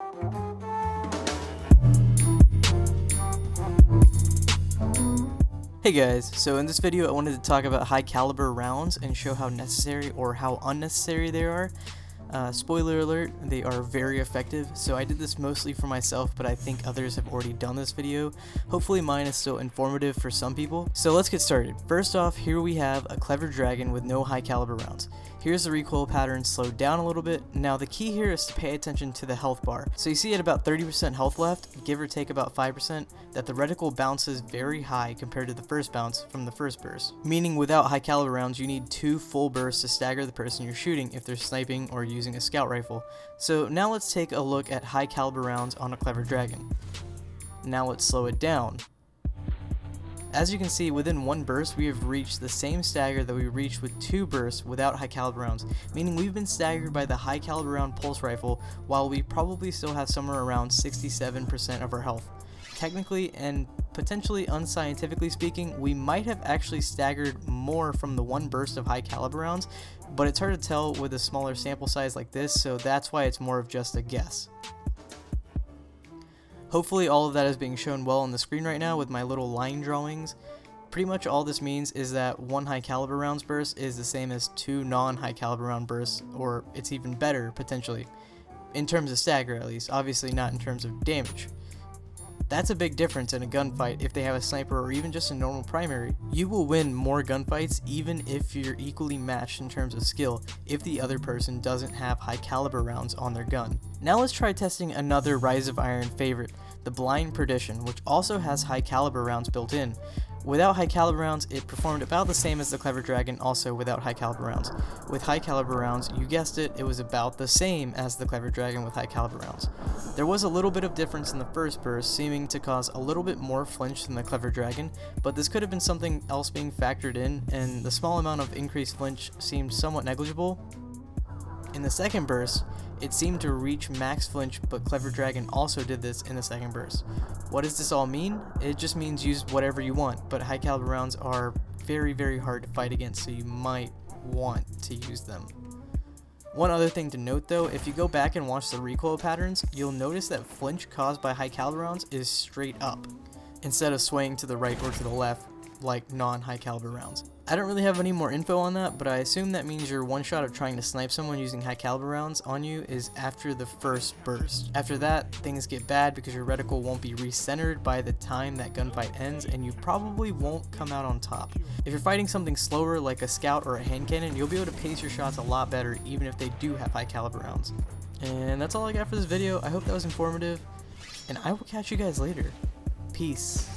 Hey guys, so in this video I wanted to talk about high caliber rounds and show how necessary or how unnecessary they are. Spoiler alert, they are very effective, so I did this mostly for myself, but I think others have already done this video. Hopefully mine is still informative for some people. So let's get started. First off, here we have a clever dragon with no high caliber rounds. Here's the recoil pattern slowed down a little bit. Now the key here is to pay attention to the health bar. So you see at about 30% health left, give or take about 5%, that the reticle bounces very high compared to the first bounce from the first burst. Meaning without high caliber rounds, you need 2 full bursts to stagger the person you're shooting if they're sniping or using a scout rifle. So now let's take a look at high caliber rounds on a clever dragon. Now let's slow it down. As you can see, within 1 burst we have reached the same stagger that we reached with 2 bursts without high caliber rounds, meaning we've been staggered by the high caliber round pulse rifle while we probably still have somewhere around 67% of our health. Technically and potentially unscientifically speaking, we might have actually staggered more from the 1 burst of high caliber rounds, but it's hard to tell with a smaller sample size like this, so that's why it's more of just a guess. Hopefully all of that is being shown well on the screen right now with my little line drawings. Pretty much all this means is that 1 high caliber rounds burst is the same as 2 non-high caliber round bursts, or it's even better potentially. In terms of stagger at least, obviously not in terms of damage. That's a big difference in a gunfight. If they have a sniper or even just a normal primary, you will win more gunfights even if you're equally matched in terms of skill if the other person doesn't have high caliber rounds on their gun. Now let's try testing another Rise of Iron favorite, the blind perdition, which also has high caliber rounds built in. Without high caliber rounds, it performed about the same as the clever dragon, also without high caliber rounds. With high caliber rounds, you guessed it, it was about the same as the clever dragon with high caliber rounds. There was a little bit of difference in the first burst, seeming to cause a little bit more flinch than the clever dragon, but this could have been something else being factored in, and the small amount of increased flinch seemed somewhat negligible. In the second burst, it seemed to reach max flinch, but Clever Dragon also did this in the second burst. What does this all mean? It just means use whatever you want, but high caliber rounds are very hard to fight against, so you might want to use them. One other thing to note though, if you go back and watch the recoil patterns, you'll notice that flinch caused by high caliber rounds is straight up, instead of swaying to the right or to the left like non-high caliber rounds. I don't really have any more info on that, but I assume that means your one shot of trying to snipe someone using high caliber rounds on you is after the first burst. After that, things get bad because your reticle won't be recentered by the time that gunfight ends, and you probably won't come out on top. If you're fighting something slower like a scout or a hand cannon, you'll be able to pace your shots a lot better even if they do have high caliber rounds. And that's all I got for this video. I hope that was informative, and I will catch you guys later. Peace.